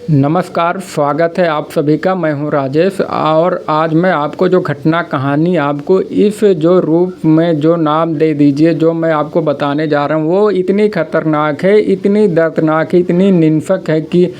नमस्कार, स्वागत है आप सभी का। मैं हूं राजेश और आज मैं आपको जो घटना कहानी आपको इस जो रूप में जो नाम दे दीजिए जो मैं आपको बताने जा रहा हूं वो इतनी खतरनाक है, इतनी दर्दनाक है, इतनी निंदक है कि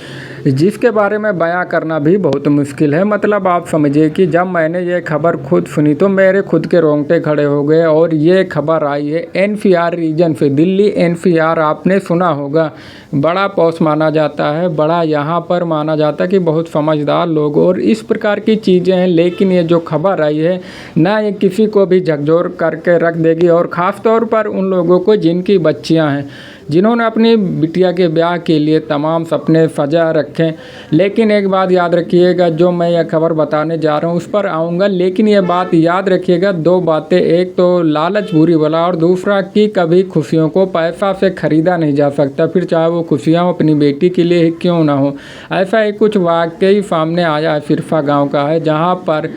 जिसके बारे में बयां करना भी बहुत मुश्किल है। मतलब आप समझिए कि जब मैंने ये खबर खुद सुनी तो मेरे खुद के रोंगटे खड़े हो गए। और ये खबर आई है एनसीआर रीजन से। दिल्ली एनसीआर आपने सुना होगा, बड़ा पॉश माना जाता है, बड़ा यहाँ पर माना जाता है कि बहुत समझदार लोग और इस प्रकार की चीज़ें हैं। लेकिन ये जो खबर आई है ना, ये किसी को भी झकझोर करके रख देगी और ख़ास तौर पर उन लोगों को जिनकी बच्चियाँ हैं, जिन्होंने अपनी बिटिया के ब्याह के लिए तमाम सपने सजा रखें। लेकिन एक बात याद रखिएगा, जो मैं यह खबर बताने जा रहा हूँ उस पर आऊँगा, लेकिन ये बात याद रखिएगा, दो बातें। एक तो लालच बुरी बला और दूसरा कि कभी खुशियों को पैसा से ख़रीदा नहीं जा सकता, फिर चाहे वो खुशियाँ अपनी बेटी के लिए ही क्यों ना हो। ऐसा ही कुछ वाकई सामने आया है, सिरसा गाँव का है, जहाँ पर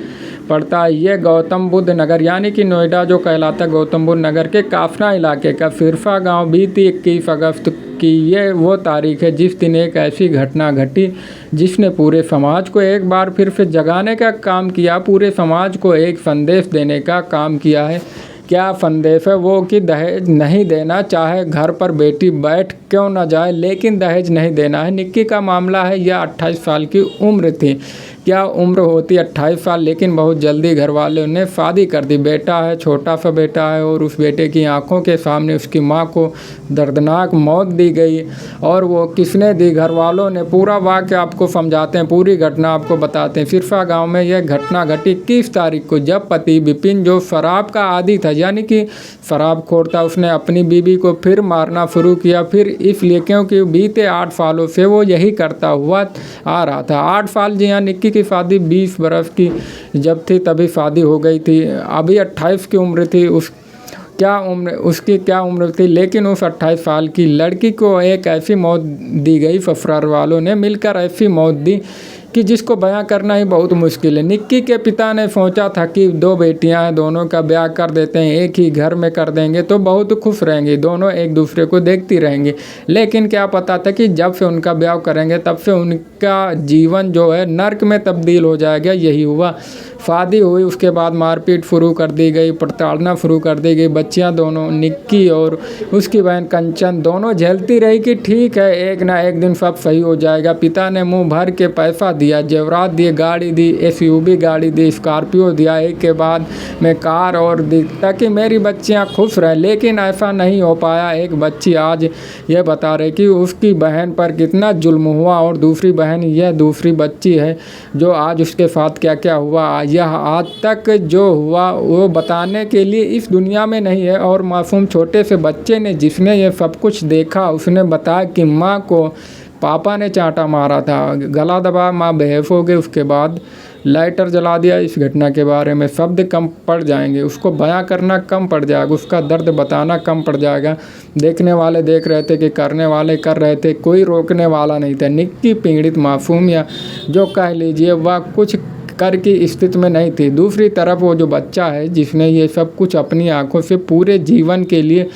पड़ता है ये गौतम बुद्ध नगर, यानी कि नोएडा जो कहलाता है गौतम बुद्ध नगर के काफना इलाके का सिरसा गांव। बीती 21 अगस्त की ये वो तारीख है जिस दिन एक ऐसी घटना घटी जिसने पूरे समाज को एक बार फिर से जगाने का काम किया, पूरे समाज को एक संदेश देने का काम किया है। क्या संदेश है वो कि दहेज नहीं देना, चाहे घर पर बेटी बैठ क्यों ना जाए, लेकिन दहेज नहीं देना है। निक्की का मामला है, यह 28 साल की उम्र थी। क्या उम्र होती 28 साल, लेकिन बहुत जल्दी घर वालों ने शादी कर दी। बेटा है, छोटा सा बेटा है और उस बेटे की आंखों के सामने उसकी माँ को दर्दनाक मौत दी गई। और वो किसने दी? घर वालों ने। पूरा वाक़या आपको समझाते हैं, पूरी घटना आपको बताते हैं। सिरसा गांव में यह घटना घटी 21 तारीख को, जब पति विपिन जो शराब का आदी था, यानी कि शराबखोर था, उसने अपनी बीवी को फिर मारना शुरू किया। फिर इसलिए क्योंकि बीते 8 सालों से वो यही करता हुआ आ रहा था। 8 साल, जी हाँ, निक्की की शादी 20 बरस की जब थी तभी शादी हो गई थी। अभी 28 की उम्र थी। उसकी क्या उम्र थी, लेकिन उस 28 साल की लड़की को एक ऐसी मौत दी गई, ससुराल वालों ने मिलकर ऐसी मौत दी कि जिसको बयां करना ही बहुत मुश्किल है। निक्की के पिता ने सोचा था कि 2 बेटियां हैं, दोनों का ब्याह कर देते हैं, एक ही घर में कर देंगे तो बहुत खुश रहेंगे, दोनों एक दूसरे को देखती रहेंगी। लेकिन क्या पता था कि जब से उनका ब्याह करेंगे तब से उनका जीवन जो है नर्क में तब्दील हो जाएगा। यही हुआ। शादी हुई, उसके बाद मारपीट शुरू कर दी गई, प्रताड़ना शुरू कर दी गई। बच्चियां दोनों, निक्की और उसकी बहन कंचन, दोनों झेलती रही कि ठीक है, एक ना एक दिन सब सही हो जाएगा। पिता ने मुंह भर के पैसा दिया, जेवरात दिए, गाड़ी दी, एसयूवी गाड़ी दी, स्कॉर्पियो दिया, एक के बाद में कार और दी, ताकि मेरी बच्चियां खुश रहें। लेकिन ऐसा नहीं हो पाया। एक बच्ची आज ये बता रही कि उसकी बहन पर कितना जुल्म हुआ और दूसरी बहन, यह दूसरी बच्ची है जो आज उसके साथ क्या क्या हुआ, यह आज तक जो हुआ वो बताने के लिए इस दुनिया में नहीं है। और मासूम छोटे से बच्चे ने, जिसने ये सब कुछ देखा, उसने बताया कि माँ को पापा ने चांटा मारा था, गला दबा, माँ बेहोश हो गई। उसके बाद लाइटर जला दिया। इस घटना के बारे में शब्द कम पड़ जाएंगे, उसको बयां करना कम पड़ जाएगा, उसका दर्द बताना कम पड़ जाएगा। देखने वाले देख रहे थे कि करने वाले कर रहे थे, कोई रोकने वाला नहीं था। निक्की पीड़ित मासूम, या जो कह लीजिए, वह कुछ कर की स्थिति में नहीं थी। दूसरी तरफ वो जो बच्चा है जिसने ये सब कुछ अपनी आंखों से पूरे जीवन के लिए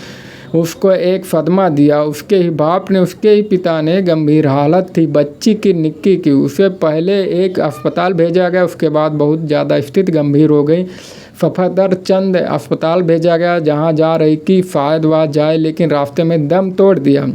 उसको एक सदमा दिया, उसके ही बाप ने, उसके ही पिता ने, गंभीर हालत थी बच्ची की, निक्की की। उसे पहले एक अस्पताल भेजा गया, उसके बाद बहुत ज़्यादा स्थिति गंभीर हो गई। सफदरजंग अस्पताल भेजा गया, जहां जा रही कि शायद वह जाए, लेकिन रास्ते में दम तोड़ दिया।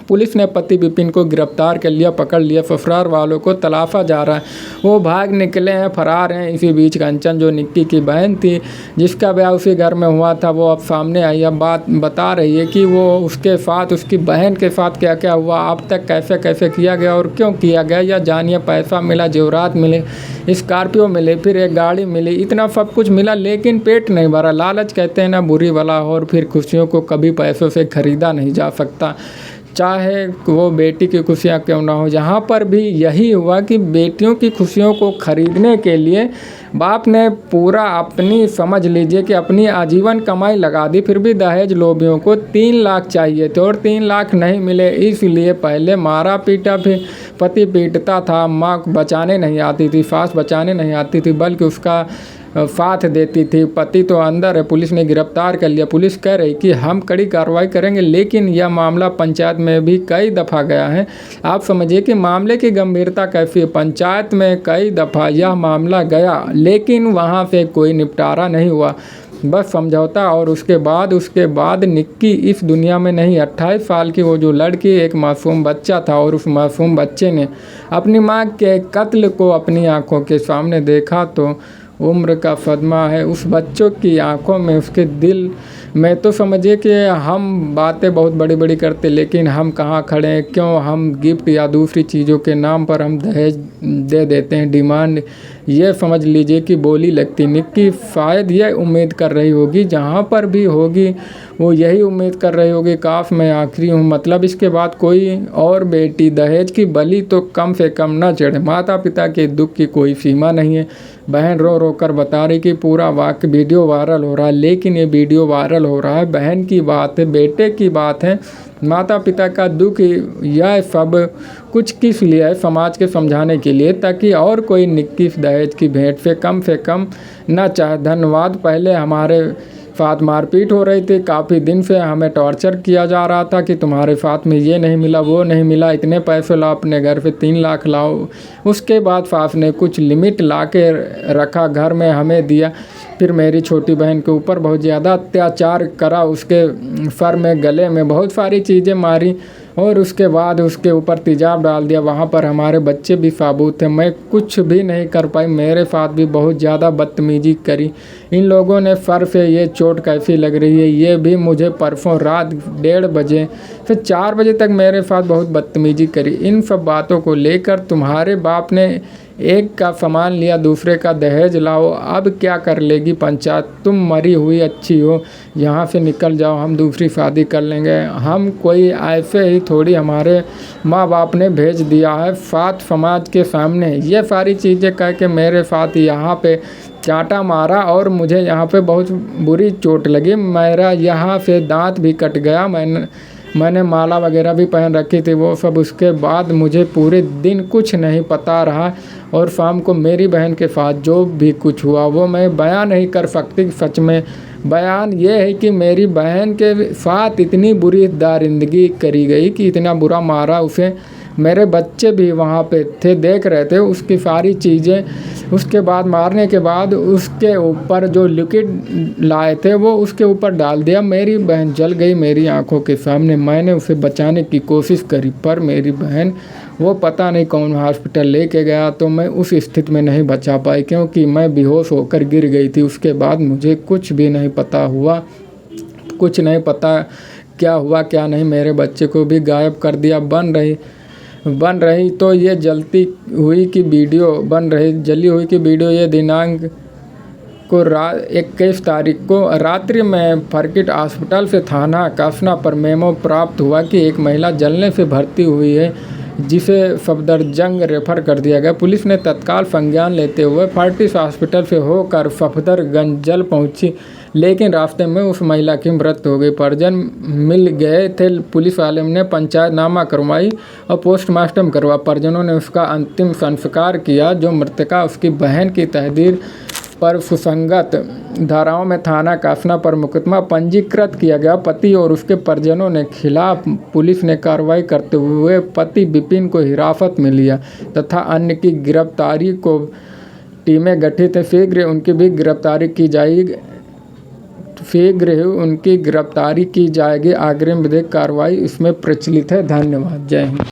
पुलिस ने पति विपिन को गिरफ्तार कर लिया, पकड़ लिया। ससुराल वालों को तलाशा जा रहा है, वो भाग निकले हैं, फरार हैं। इसी बीच कंचन, जो निक्की की बहन थी, जिसका ब्याह उसी घर में हुआ था, वो अब सामने आई। अब बात बता रही है कि वो उसके साथ, उसकी बहन के साथ क्या क्या हुआ, अब तक कैसे कैसे किया गया और क्यों किया गया। या जानिए, पैसा मिला, जेवरात मिले, स्कॉर्पियो मिले, फिर एक गाड़ी मिली, इतना सब कुछ मिला, लेकिन पेट नहीं भरा। लालच कहते हैं ना, बुरी बला। और फिर खुशियों को कभी पैसों से ख़रीदा नहीं जा सकता, चाहे वो बेटी की खुशियाँ क्यों ना हो। यहाँ पर भी यही हुआ कि बेटियों की खुशियों को खरीदने के लिए बाप ने पूरा अपनी, समझ लीजिए कि अपनी आजीवन कमाई लगा दी। फिर भी दहेज लोभियों को 3 लाख चाहिए थे और 3 लाख नहीं मिले, इसलिए पहले मारा पीटा, फिर पति पीटता था, माँ बचाने नहीं आती थी, सास बचाने नहीं आती थी, बल्कि उसका साथ देती थी। पति तो अंदर है, पुलिस ने गिरफ्तार कर लिया। पुलिस कह रही कि हम कड़ी कार्रवाई करेंगे, लेकिन यह मामला पंचायत में भी कई दफ़ा गया है। आप समझिए कि मामले की गंभीरता कैसी है। पंचायत में कई दफ़ा यह मामला गया, लेकिन वहाँ से कोई निपटारा नहीं हुआ, बस समझौता। और उसके बाद निक्की इस दुनिया में नहीं। 28 साल की वो जो लड़की एक मासूम बच्चा था, और उस मासूम बच्चे ने अपनी माँ के कत्ल को अपनी आंखों के सामने देखा तो उम्र का सदमा है उस बच्चों की आंखों में, उसके दिल में। तो समझिए कि हम बातें बहुत बड़ी बड़ी करते, लेकिन हम कहाँ खड़े हैं, क्यों हम गिफ्ट या दूसरी चीज़ों के नाम पर हम दहेज दे देते हैं, डिमांड। ये समझ लीजिए कि बोली लगती। निक्की शायद यह उम्मीद कर रही होगी, जहाँ पर भी होगी वो यही उम्मीद कर रही होगी, काश मैं आखिरी हूँ, मतलब इसके बाद कोई और बेटी दहेज की बलि तो कम से कम ना चढ़े। माता पिता के दुख की कोई सीमा नहीं है। बहन रो रो कर बता रही कि पूरा वाक़ वीडियो वायरल हो रहा है, लेकिन ये वीडियो वायरल हो रहा है बहन की बात है, बेटे की बात है। माता पिता का दुख यह सब कुछ किस लिए है, समाज के समझाने के लिए, ताकि और कोई निक्की दहेज की भेंट से कम ना चाहे। धन्यवाद। पहले हमारे साथ मारपीट हो रही थी, काफ़ी दिन से हमें टॉर्चर किया जा रहा था कि तुम्हारे साथ में ये नहीं मिला, वो नहीं मिला, इतने पैसे लाओ अपने घर पे, 3 लाख लाओ। उसके बाद सास ने कुछ लिमिट ला के रखा, घर में हमें दिया। फिर मेरी छोटी बहन के ऊपर बहुत ज़्यादा अत्याचार करा, उसके सर में गले में बहुत सारी चीज़ें मारी, और उसके बाद उसके ऊपर तेजाब डाल दिया। वहाँ पर हमारे बच्चे भी साबुत थे, मैं कुछ भी नहीं कर पाई। मेरे साथ भी बहुत ज़्यादा बदतमीजी करी इन लोगों ने। सर से ये चोट कैसी लग रही है, ये भी मुझे परसों रात 1:30 बजे से 4 बजे तक मेरे साथ बहुत बदतमीजी करी। इन सब बातों को लेकर तुम्हारे बाप ने एक का सामान लिया, दूसरे का दहेज लाओ, अब क्या कर लेगी पंचायत। तुम मरी हुई अच्छी हो, यहाँ से निकल जाओ, हम दूसरी शादी कर लेंगे। हम कोई ऐसे ही थोड़ी, हमारे माँ बाप ने भेज दिया है साथ समाज के सामने। ये सारी चीज़ें कह के मेरे साथ यहाँ पे चांटा मारा, और मुझे यहाँ पे बहुत बुरी चोट लगी। मेरा यहाँ से दांत भी कट गया। मैंने माला वगैरह भी पहन रखी थी, वो सब। उसके बाद मुझे पूरे दिन कुछ नहीं पता रहा, और शाम को मेरी बहन के साथ जो भी कुछ हुआ वो मैं बयान नहीं कर सकती। सच में बयान ये है कि मेरी बहन के साथ इतनी बुरी दरिंदगी करी गई कि इतना बुरा मारा उसे। मेरे बच्चे भी वहाँ पे थे, देख रहे थे उसकी सारी चीज़ें। उसके बाद मारने के बाद उसके ऊपर जो लिक्विड लाए थे वो उसके ऊपर डाल दिया। मेरी बहन जल गई मेरी आंखों के सामने। मैंने उसे बचाने की कोशिश करी, पर मेरी बहन वो पता नहीं कौन हॉस्पिटल लेके गया, तो मैं उस स्थिति में नहीं बचा पाई, क्योंकि मैं बेहोश होकर गिर गई थी। उसके बाद मुझे कुछ भी नहीं पता हुआ, कुछ नहीं पता क्या हुआ क्या नहीं। मेरे बच्चे को भी गायब कर दिया। बन रही तो ये जली हुई की वीडियो ये दिनांक को 21 तारीख को रात्रि में फरकिट हॉस्पिटल से थाना कासना पर मेमो प्राप्त हुआ कि एक महिला जलने से भर्ती हुई है, जिसे सफदरजंग रेफर कर दिया गया। पुलिस ने तत्काल संज्ञान लेते हुए फर्टिस हॉस्पिटल से होकर सफदरगंज जल पहुंची, लेकिन रास्ते में उस महिला की मृत्यु हो गई। परिजन मिल गए थे, पुलिस वाले ने पंचायतनामा करवाई और पोस्टमार्टम करवा। परिजनों ने उसका अंतिम संस्कार किया। जो मृतका उसकी बहन की तहरीर पर सुसंगत धाराओं में थाना कासना पर मुकदमा पंजीकृत किया गया। पति और उसके परिजनों ने खिलाफ पुलिस ने कार्रवाई करते हुए पति विपिन को हिरासत में लिया तथा अन्य की गिरफ्तारी को टीमें गठित है। शीघ्र उनकी गिरफ्तारी की जाएगी। अग्रिम विधिक कार्रवाई इसमें प्रचलित है। धन्यवाद। जय हिंद।